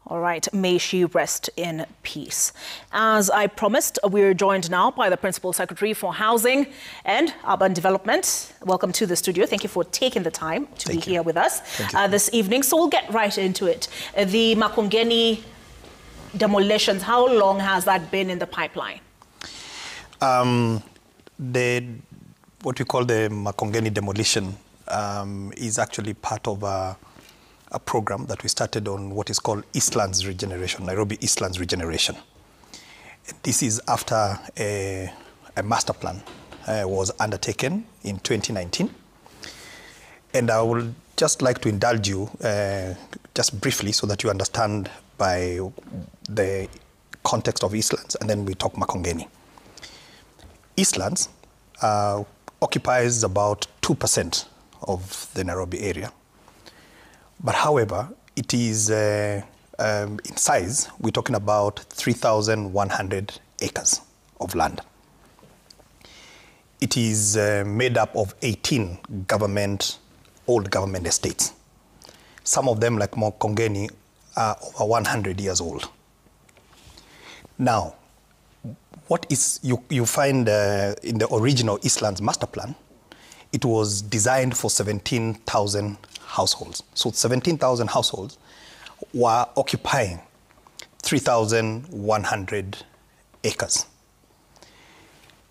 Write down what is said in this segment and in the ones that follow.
All right, may she rest in peace. As I promised, we're joined now by the Principal Secretary for Housing and Urban Development. Welcome to the studio. Thank you for taking the time to be here with us this evening. So we'll get right into it. The Makongeni demolitions, how long has that been in the pipeline? What we call the Makongeni demolition is actually part of a program that we started on what is called Eastlands Regeneration, Nairobi Eastlands Regeneration. This is after a master plan was undertaken in 2019. And I would just like to indulge you just briefly so that you understand by the context of Eastlands, and then we talk Makongeni. Eastlands occupies about 2% of the Nairobi area. But however, it is, in size, we're talking about 3,100 acres of land. It is made up of 18 old government estates. Some of them, like Makongeni, are over 100 years old. Now, what is you find in the original Eastlands master plan, it was designed for 17,000 households. So 17,000 households were occupying 3,100 acres.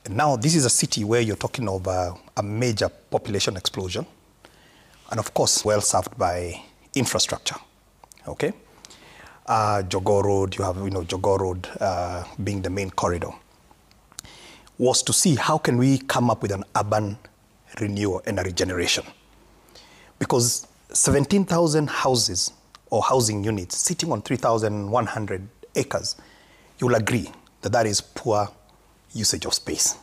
And now this is a city where you're talking of a major population explosion, and of course well served by infrastructure. Okay, Jogoo Road, you have Jogoo Road being the main corridor, was to see how can we come up with an urban renewal and a regeneration. Because 17,000 houses or housing units sitting on 3,100 acres, you'll agree that that is poor usage of space.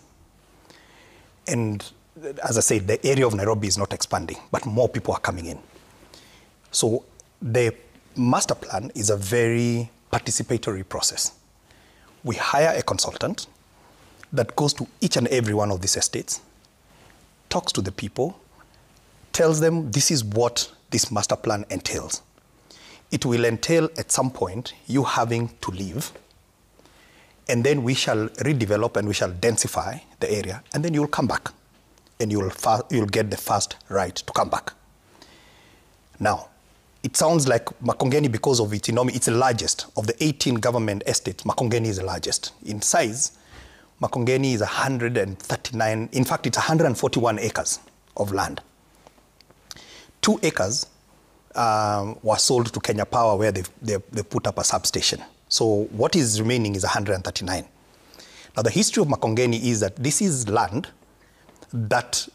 And as I said, the area of Nairobi is not expanding, but more people are coming in. So the master plan is a very participatory process. We hire a consultant that goes to each and every one of these estates, talks to the people, tells them this is what this master plan entails. It will entail at some point you having to leave, and then we shall redevelop and we shall densify the area, and then you'll come back and you'll get the first right to come back. Now, it sounds like Makongeni, because of its enormity, it's the largest of the 18 government estates. Makongeni is the largest. In size, Makongeni is 139, in fact, it's 141 acres of land. 2 acres were sold to Kenya Power, where they put up a substation. So what is remaining is 139. Now, the history of Makongeni is that this is land that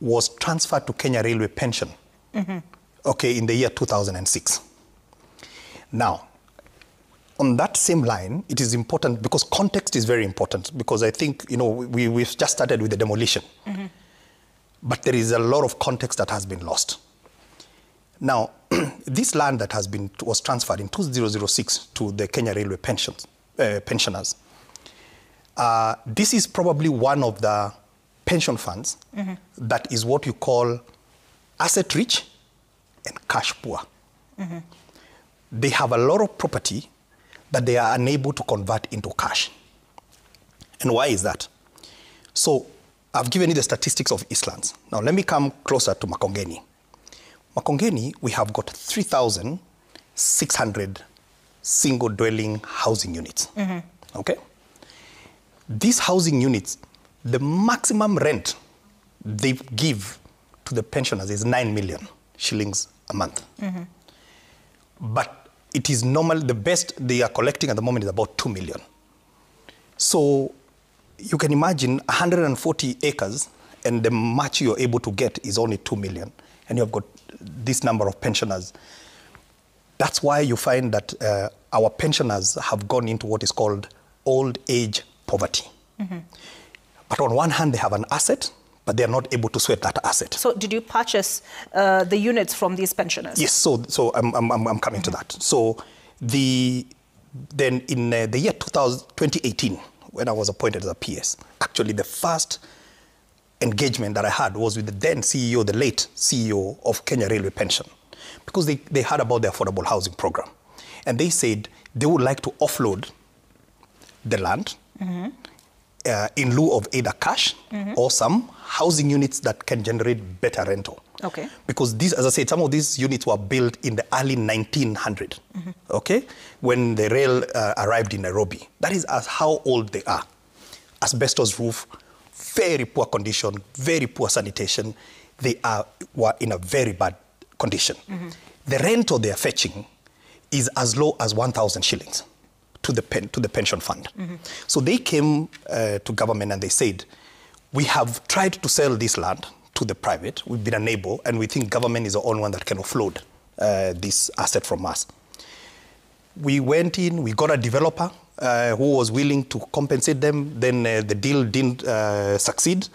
was transferred to Kenya Railway Pension, okay, in the year 2006. Now, on that same line, it is important because context is very important, because I think, we've just started with the demolition, but there is a lot of context that has been lost. Now, this land that was transferred in 2006 to the Kenya Railway pensioners, this is probably one of the pension funds that is what you call asset rich and cash poor. They have a lot of property that they are unable to convert into cash. And why is that? So I've given you the statistics of Eastlands. Now let me come closer to Makongeni. Makongeni, we have got 3,600 single dwelling housing units. Okay? These housing units, the maximum rent they give to the pensioners is 9 million shillings a month. But it is normal, the best they are collecting at the moment is about 2 million. So you can imagine 140 acres, and the much you're able to get is only 2 million. And you've got this number of pensioners. That's why you find that our pensioners have gone into what is called old age poverty. But on one hand, they have an asset, but they're not able to sweat that asset. So did you purchase the units from these pensioners? Yes, so I'm coming to that. So then in the year 2018, when I was appointed as a PS, actually the first engagement that I had was with the then CEO, the late CEO of Kenya Railway Pension, because they heard about the affordable housing program. And they said they would like to offload the land in lieu of either cash or some housing units that can generate better rental. Okay. Because these, as I said, some of these units were built in the early 1900s, okay, when the rail arrived in Nairobi. That is as how old they are. Asbestos roof, very poor condition, very poor sanitation. They were in a very bad condition. The rental they are fetching is as low as 1,000 shillings to the pension fund. So they came to government and they said, we have tried to sell this land to the private. We've been unable, and we think government is the only one that can offload this asset from us. We went in, we got a developer who was willing to compensate them. Then the deal didn't succeed.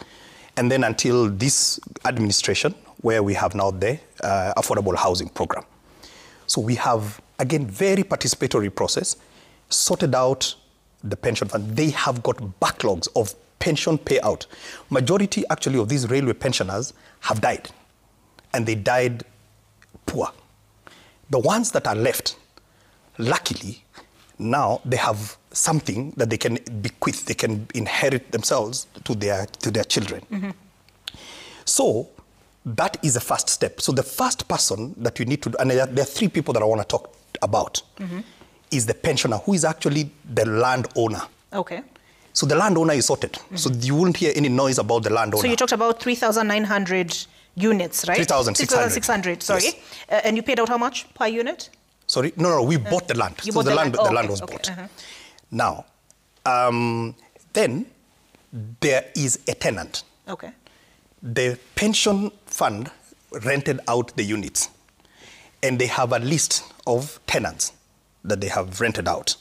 And then until this administration, where we have now the affordable housing program. So we have, again, very participatory process, sorted out the pension fund. They have got backlogs of pension payout. Majority, actually, of these railway pensioners have died, and they died poor. The ones that are left, luckily, now they have something that they can bequeath, they can inherit themselves to their children. So that is the first step. So the first person that you need to do, and there are three people that I want to talk about, is the pensioner, who is actually the landowner. Okay. So the landowner is sorted. So you won't hear any noise about the landowner. So you talked about 3,900 units, right? 3,600. 3,600, sorry. Yes. And you paid out how much per unit? Sorry? No, we bought the land. You so bought the land, Oh, the land was bought. Now, then there is a tenant. Okay. The pension fund rented out the units, and they have a list of tenants that they have rented out.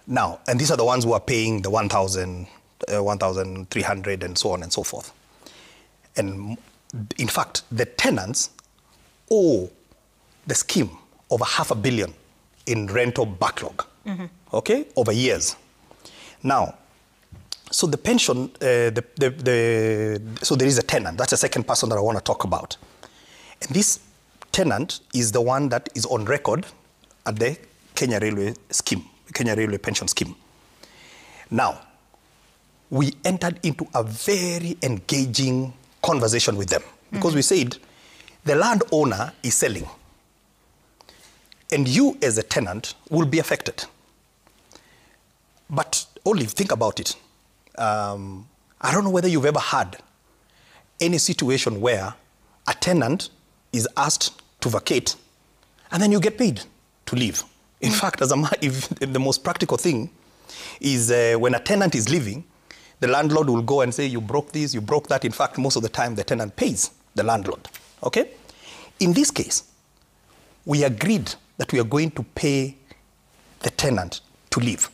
Now, and these are the ones who are paying the 1,000, 1,300 and so on and so forth. And in fact, the tenants owe the scheme over $500 million in rental backlog, okay, over years. Now, so the pension, so there is a tenant. That's the second person that I want to talk about. And this tenant is the one that is on record at the Kenya Railway scheme, Kenya Railway pension scheme. Now, we entered into a very engaging conversation with them because we said, the landowner is selling, and you as a tenant will be affected. But only think about it. I don't know whether you've ever had any situation where a tenant is asked to vacate and then you get paid to leave. In fact, if the most practical thing is when a tenant is leaving, the landlord will go and say, you broke this, you broke that. In fact, most of the time, the tenant pays the landlord, okay? In this case, we agreed that we are going to pay the tenant to leave.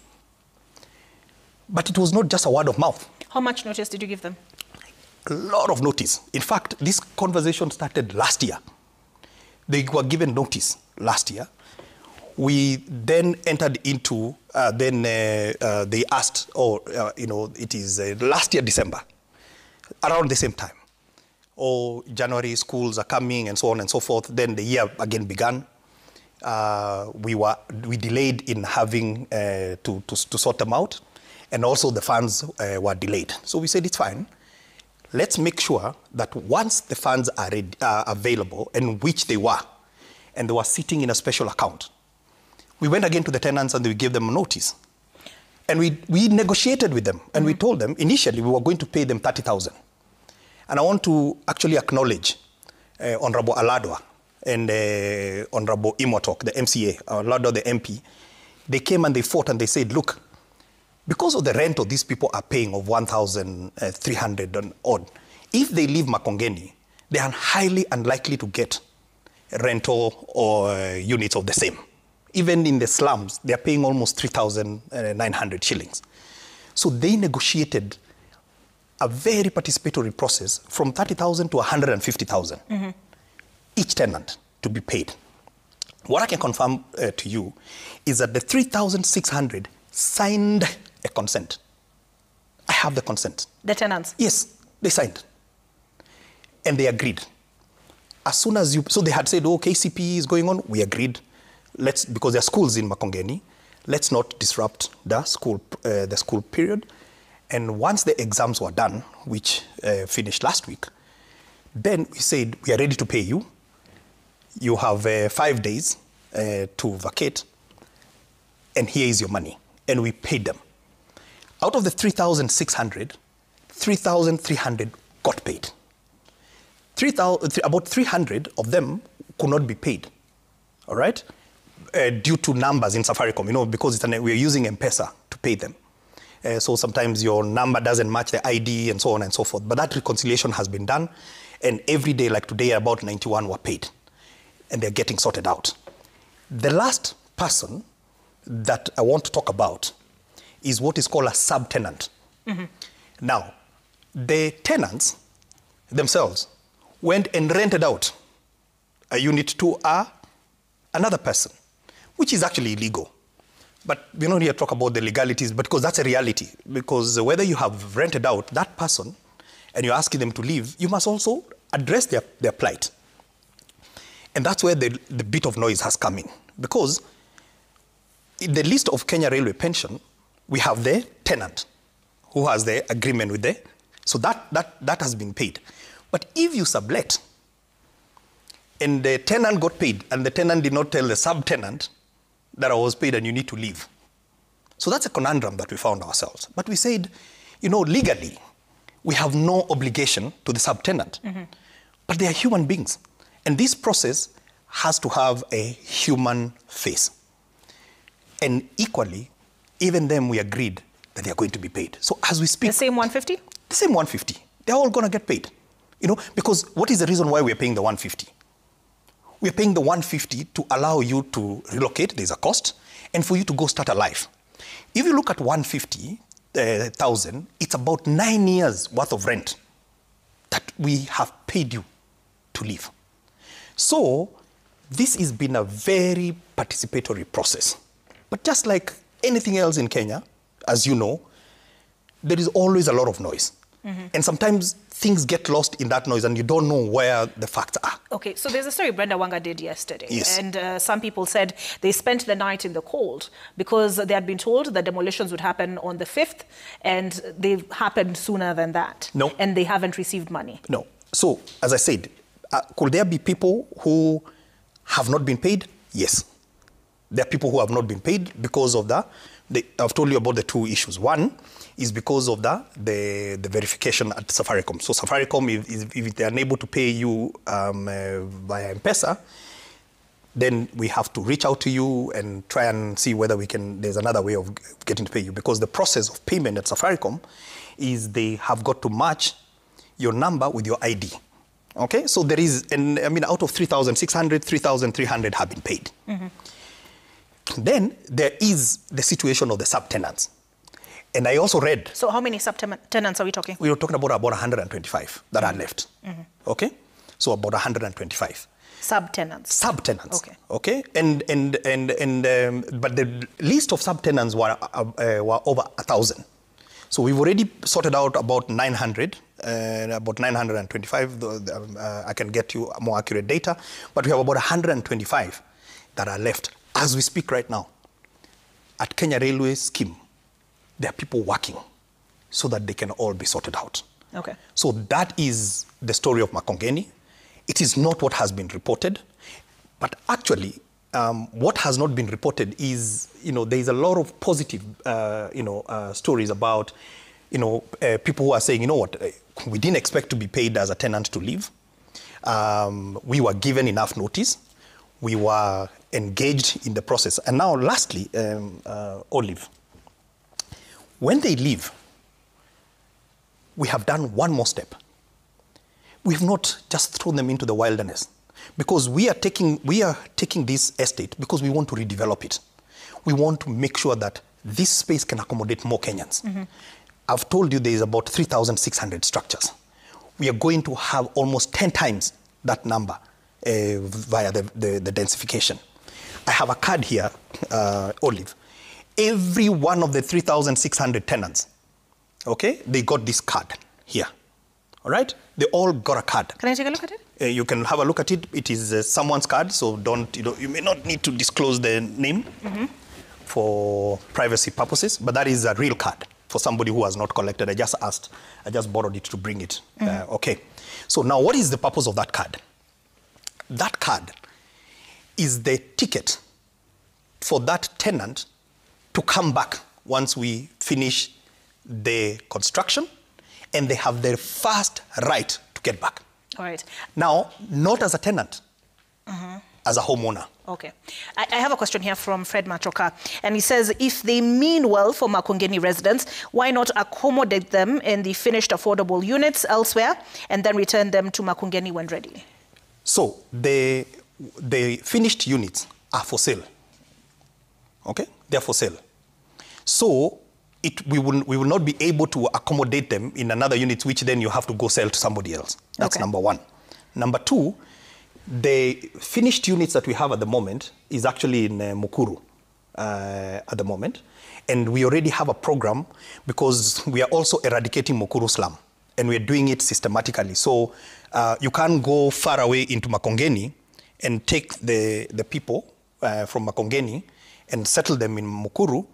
But it was not just a word of mouth. How much notice did you give them? A lot of notice. In fact, this conversation started last year. They were given notice last year. We then entered into, they asked, it is last year, December, around the same time. January, schools are coming and so on and so forth. Then the year again began. We delayed in having to sort them out. And also the funds were delayed. So we said, it's fine. Let's make sure that once the funds are available, and which they were, and they were sitting in a special account, we went again to the tenants and we gave them a notice. And we negotiated with them, and we told them, initially we were going to pay them 30,000. And I want to actually acknowledge Honorable Aladwa and Honorable Imotok, the MCA, Aladwa, the MP. They came and they fought and they said, look, because of the rental these people are paying of 1,300 and odd, if they leave Makongeni, they are highly unlikely to get rental or units of the same. Even in the slums, they are paying almost 3,900 shillings. So they negotiated a very participatory process from 30,000 to 150,000, each tenant to be paid. What I can confirm to you is that the 3,600 signed a consent. I have the consent. The tenants? Yes, they signed. And they agreed. As soon as so they had said, oh, KCP is going on, we agreed. because there are schools in Makongeni, let's not disrupt the school period. And once the exams were done, which finished last week, then we said, we are ready to pay you. You have 5 days to vacate, and here is your money. And we paid them. Out of the 3,600, 3,300 got paid. About 300 of them could not be paid, all right? Due to numbers in Safaricom, because we're using M-Pesa to pay them. So sometimes your number doesn't match the ID and so on and so forth. But that reconciliation has been done. And every day, like today, about 91 were paid. And they're getting sorted out. The last person that I want to talk about is what is called a subtenant. Mm-hmm. Now, the tenants themselves went and rented out a unit to another person, which is actually illegal. But we're not here to talk about the legalities, but because that's a reality. Because whether you have rented out that person and you're asking them to leave, you must also address their plight. And that's where the bit of noise has come in. Because in the list of Kenya Railway pension, we have the tenant who has the agreement with the, so that has been paid. But if you sublet and the tenant got paid and the tenant did not tell the subtenant that I was paid and you need to leave. So that's a conundrum that we found ourselves. But we said, legally, we have no obligation to the subtenant. Mm-hmm. But they are human beings. And this process has to have a human face. And equally, even them, we agreed that they are going to be paid. So as we speak... The same 150? The same 150. They're all going to get paid. Because what is the reason why we're paying the 150? We're paying the 150 to allow you to relocate, there's a cost, and for you to go start a life. If you look at 150,000, it's about 9 years worth of rent that we have paid you to live. So this has been a very participatory process. But just like anything else in Kenya, as you know, there is always a lot of noise. Mm-hmm. And sometimes things get lost in that noise and you don't know where the facts are. Okay, so there's a story Brenda Wanga did yesterday. Yes. And some people said they spent the night in the cold because they had been told that demolitions would happen on the 5th and they happened sooner than that. No. And they haven't received money. No. So, as I said, could there be people who have not been paid? Yes. There are people who have not been paid because of that. I've told you about the two issues. One is because of the verification at Safaricom. So Safaricom, if they are unable to pay you via M-Pesa, then we have to reach out to you and try and see whether there's another way of getting to pay you. Because the process of payment at Safaricom is they have got to match your number with your ID. Okay? So there is, out of 3,600, 3,300 have been paid. Mm-hmm. Then there is the situation of the subtenants. And I also read... So how many subtenants are we talking? We were talking about 125 that are left. Mm-hmm. Okay? So about 125. Subtenants. Subtenants. Okay. Okay? But the list of subtenants were over 1,000. So we've already sorted out about 900, about 925. I can get you more accurate data. But we have about 125 that are left. As we speak right now, at Kenya Railway scheme, there are people working so that they can all be sorted out. Okay. So that is the story of Makongeni. It is not what has been reported, but actually, what has not been reported is, there is a lot of positive, stories about, people who are saying, we didn't expect to be paid as a tenant to leave. We were given enough notice. We were engaged in the process. And now, lastly, Olive, when they leave, we have done one more step. We have not just thrown them into the wilderness, because we are taking this estate because we want to redevelop it. We want to make sure that this space can accommodate more Kenyans. Mm-hmm. I've told you there is about 3,600 structures. We are going to have almost 10 times that number via the densification. I have a card here, Olive. Every one of the 3,600 tenants, okay, they got this card here. All right? They all got a card. Can I take a look at it? You can have a look at it. It is someone's card, so you may not need to disclose the name for privacy purposes, but that is a real card for somebody who has not collected. I just borrowed it to bring it. Okay. So now what is the purpose of that card? That card is the ticket for that tenant to come back once we finish the construction, and they have their first right to get back. All right. Now, not as a tenant, as a homeowner. Okay. I have a question here from Fred Machoka, and he says, if they mean well for Makongeni residents, why not accommodate them in the finished affordable units elsewhere and then return them to Makongeni when ready? So, the finished units are for sale. Okay? They're for sale. So, we will not be able to accommodate them in another unit, which then you have to go sell to somebody else. That's number one. Number two, the finished units that we have at the moment is actually in Mukuru at the moment. And we already have a program because we are also eradicating Mukuru slum. And we're doing it systematically. So you can't go far away into Makongeni and take the people from Makongeni and settle them in Mukuru,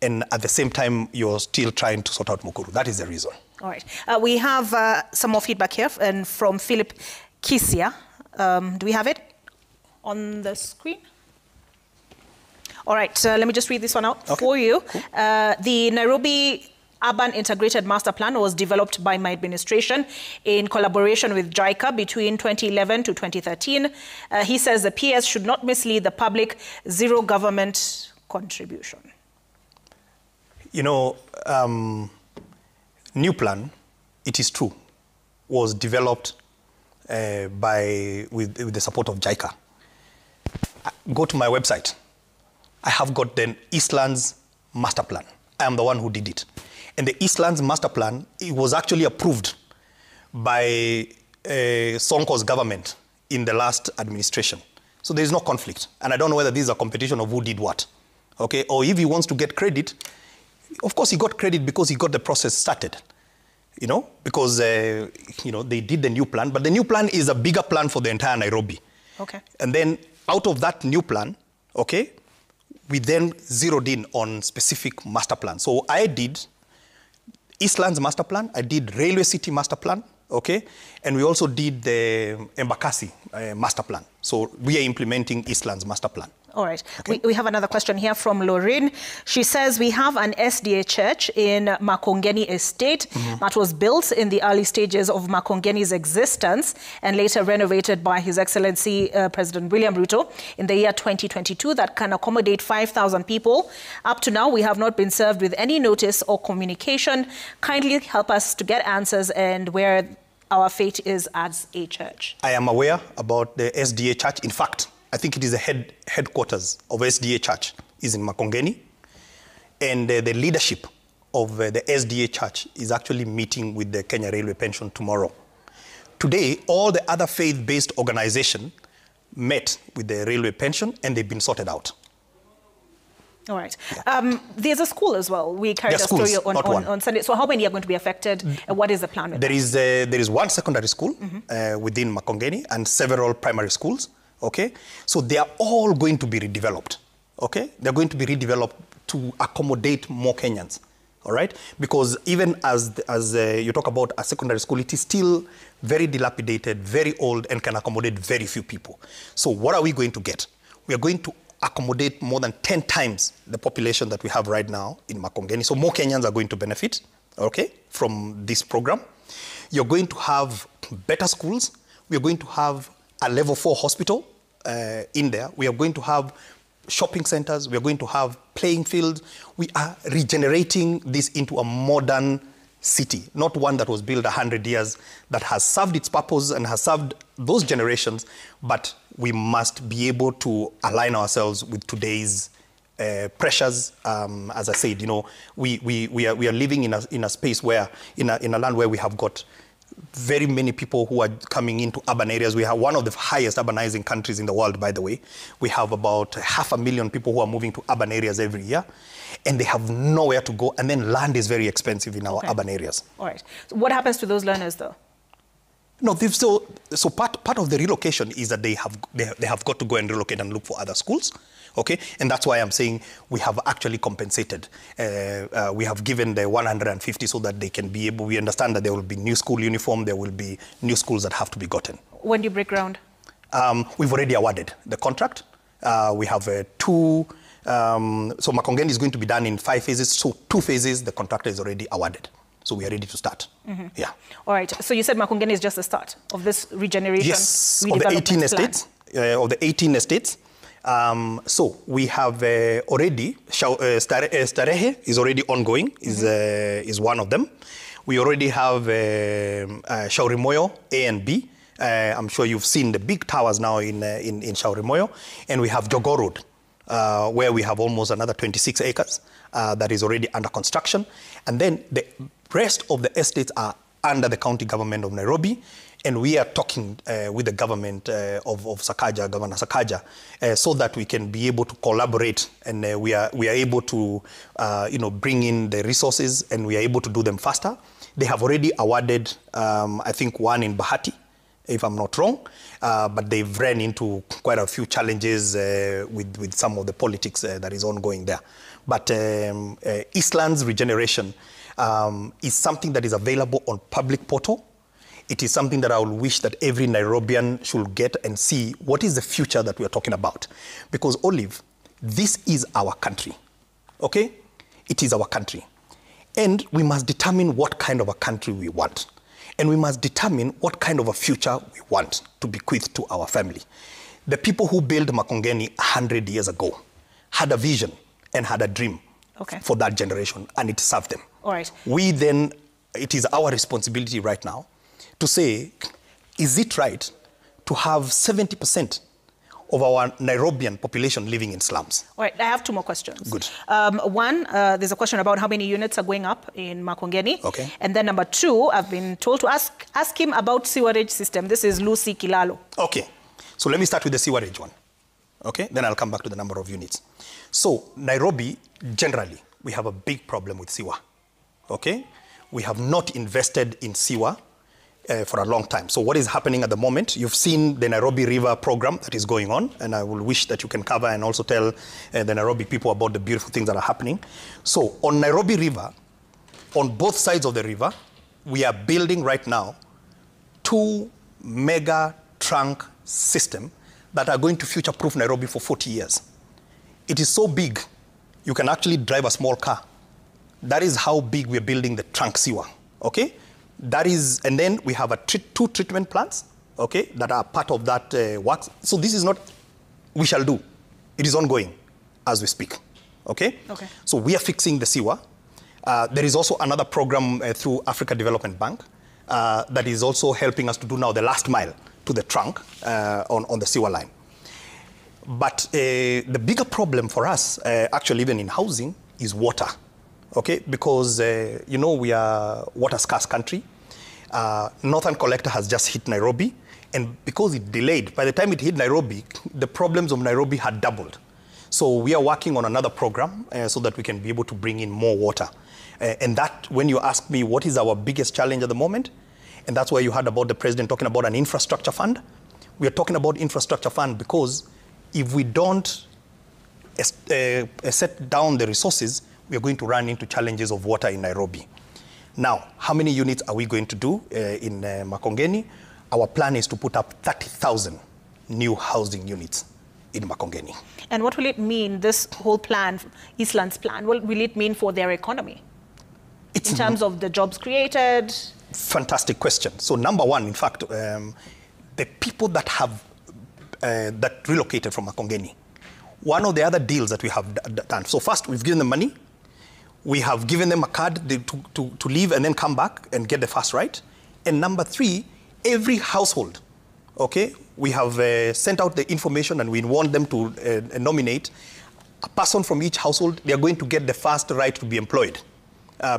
and at the same time, you're still trying to sort out Mukuru. That is the reason. All right. We have some more feedback here and from Philip Kisia. Do we have it on the screen? All right. Let me just read this one out for you. Cool. The Nairobi Urban Integrated Master Plan was developed by my administration in collaboration with JICA between 2011 to 2013. He says the PS should not mislead the public. Zero government contribution. You know, new plan, it is true, was developed with the support of JICA. Go to my website. I have got the Eastlands Master Plan. I am the one who did it. And the Eastlands Master Plan, it was actually approved by Sonko's government in the last administration. So there is no conflict. And I don't know whether this is a competition of who did what. Okay? Or if he wants to get credit, of course he got credit because he got the process started. You know, because, you know, they did the new plan. But the new plan is a bigger plan for the entire Nairobi. Okay. And then out of that new plan, okay, we then zeroed in on specific master plans. So I did Eastlands Master Plan, I did Railway City Master Plan, okay? And we also did the Embakasi Master Plan. So we are implementing Eastlands Master Plan. All right. Okay. We have another question here from Lorraine. She says, we have an SDA church in Makongeni Estate that was built in the early stages of Makongeni's existence and later renovated by His Excellency President William Ruto in the year 2022 that can accommodate 5,000 people. Up to now, we have not been served with any notice or communication. Kindly help us to get answers and where our fate is as a church. I am aware about the SDA church. In fact, I think it is the headquarters of SDA Church is in Makongeni. And the leadership of the SDA Church is actually meeting with the Kenya Railway Pension tomorrow. Today, all the other faith-based organizations met with the Railway Pension and they've been sorted out. All right. Yeah. There's a school as well. We carried a story on Sunday. So how many are going to be affected? What is the plan with that? There is one secondary school within Makongeni and several primary schools. Okay, so they are all going to be redeveloped. Okay, they're going to be redeveloped to accommodate more Kenyans. All right, because even as you talk about a secondary school, it is still very dilapidated, very old, and can accommodate very few people. So what are we going to get? We are going to accommodate more than 10 times the population that we have right now in Makongeni. So more Kenyans are going to benefit, okay, from this program. You're going to have better schools. We are going to have a level 4 hospital in there. We are going to have shopping centers. We are going to have playing fields. We are regenerating this into a modern city, not one that was built 100 years, that has served its purpose and has served those generations, but we must be able to align ourselves with today's pressures. As I said, you know, we are living in a space where, in a land where we have got very many people who are coming into urban areas. We have one of the highest urbanizing countries in the world, by the way. We have about 500,000 people who are moving to urban areas every year, and they have nowhere to go. And then land is very expensive in our urban areas. All right. So what happens to those learners, though? No, so part of the relocation is that they have got to go and relocate and look for other schools, okay? And that's why I'm saying we have actually compensated. We have given the 150 so that they can be able. We understand that there will be new school uniform. There will be new schools that have to be gotten. When do you break ground? We've already awarded the contract. We have two. So Makongeni is going to be done in 5 phases. So 2 phases, the contractor is already awarded. So we are ready to start. Yeah. All right. So you said Makongeni is just the start of this regeneration. Yes, of the 18 estates. Of the 18 estates. So we have already Starehe is already ongoing. Is one of them. We already have Shaurimoyo A and B. I'm sure you've seen the big towers now in Shaurimoyo, and we have Jogoo Road, where we have almost another 26 acres that is already under construction. And then the rest of the estates are under the county government of Nairobi, and we are talking with the government of Sakaja, Governor Sakaja, so that we can be able to collaborate, and we are able to bring in the resources, and we are able to do them faster. They have already awarded, I think, one in Bahati, if I'm not wrong, but they've ran into quite a few challenges with some of the politics that is ongoing there. But Eastland's regeneration is something that is available on public portal. It is something that I will wish that every Nairobian should get and see what is the future that we are talking about. Because, Olive, this is our country, okay? It is our country. And we must determine what kind of a country we want. And we must determine what kind of a future we want to bequeath to our family. The people who built Makongeni 100 years ago had a vision and had a dream for that generation, and it served them. All right. We then, it is our responsibility right now to say, is it right to have 70% of our Nairobian population living in slums? All right, I have 2 more questions. Good. One, there's a question about how many units are going up in Makongeni. Okay. And then number 2, I've been told to ask him about sewerage system. This is Lucy Kilalo. Okay. So let me start with the sewerage one. Okay, then I'll come back to the number of units. So Nairobi, generally, we have a big problem with sewer. Okay? We have not invested in sewer for a long time. So what is happening at the moment, you've seen the Nairobi River program that is going on, and I will wish that you can cover and also tell the Nairobi people about the beautiful things that are happening. So on Nairobi River, on both sides of the river, we are building right now 2 mega trunk systems that are going to future-proof Nairobi for 40 years. It is so big, you can actually drive a small car. That is how big we're building the trunk sewer, okay? That is, and then we have 2 treatment plants, okay, that are part of that work. So this is not, we shall do. It is ongoing as we speak, okay? Okay. So we are fixing the sewer. There is also another program through Africa Development Bank that is also helping us to do now the last mile to the trunk on the sewer line. But the bigger problem for us, actually even in housing, is water. Okay, because, we are water scarce country. Northern Collector has just hit Nairobi, and because it delayed, by the time it hit Nairobi, the problems of Nairobi had doubled. So we are working on another program so that we can be able to bring in more water. And that, when you ask me what is our biggest challenge at the moment, and that's why you heard about the president talking about an infrastructure fund. We are talking about infrastructure fund because if we don't set down the resources, we are going to run into challenges of water in Nairobi. Now, how many units are we going to do in Makongeni? Our plan is to put up 30,000 new housing units in Makongeni. And what will it mean, this whole plan, Eastland's plan, what will it mean for their economy? In terms of the jobs created? Fantastic question. So number one, in fact, the people that have that relocated from Makongeni, one of the other deals that we have done. So first, we've given them money. We have given them a card to leave and then come back and get the first right. And number 3, every household, okay, we have sent out the information and we want them to nominate a person from each household. They are going to get the first right to be employed.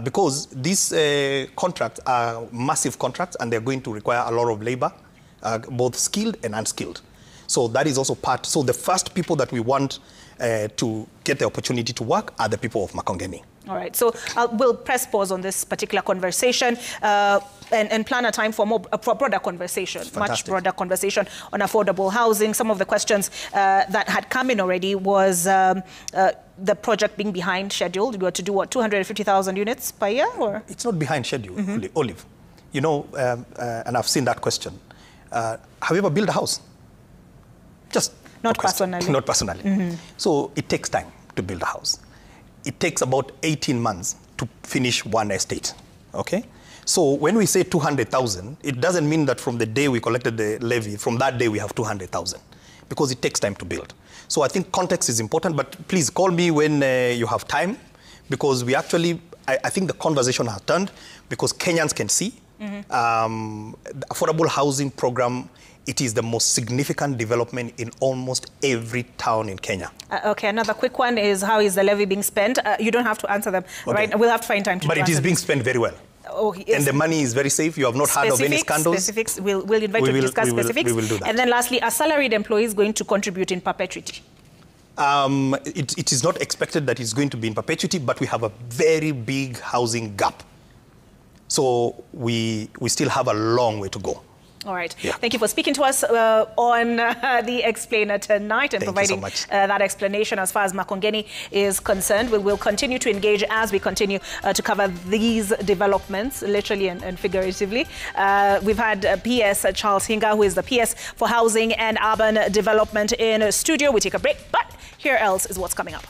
Because these contracts are massive contracts and they're going to require a lot of labor, both skilled and unskilled. So that is also part. So the first people that we want to get the opportunity to work are the people of Makongeni. All right, so we'll press pause on this particular conversation and plan a time for for broader conversation, much broader conversation on affordable housing. Some of the questions that had come in already was the project being behind schedule. You were to do what, 250,000 units per year, or? It's not behind schedule, Olive. You know, and I've seen that question. Have you ever built a house? Just not personally. Not personally. So it takes time to build a house. It takes about 18 months to finish one estate, okay? So when we say 200,000, it doesn't mean that from the day we collected the levy, from that day we have 200,000, because it takes time to build. So I think context is important, but please call me when you have time, because we actually, I think the conversation has turned, because Kenyans can see the affordable housing program. It is the most significant development in almost every town in Kenya. Okay, another quick one is, how is the levy being spent? You don't have to answer them, right? We'll have to find time to But it is being spent very well. Oh, yes. And the money is very safe. You have not heard of any scandals. Specifics, we'll invite you to discuss specifics. We will do that. And then lastly, are salaried employees going to contribute in perpetuity? It is not expected that it's going to be in perpetuity, but we have a very big housing gap. So we still have a long way to go. All right. Yeah. Thank you for speaking to us on The Explainer tonight and providing that explanation as far as Makongeni is concerned. We will continue to engage as we continue to cover these developments, literally and figuratively. We've had PS Charles Hinga, who is the PS for Housing and Urban Development, in studio. We take a break, but here else is what's coming up.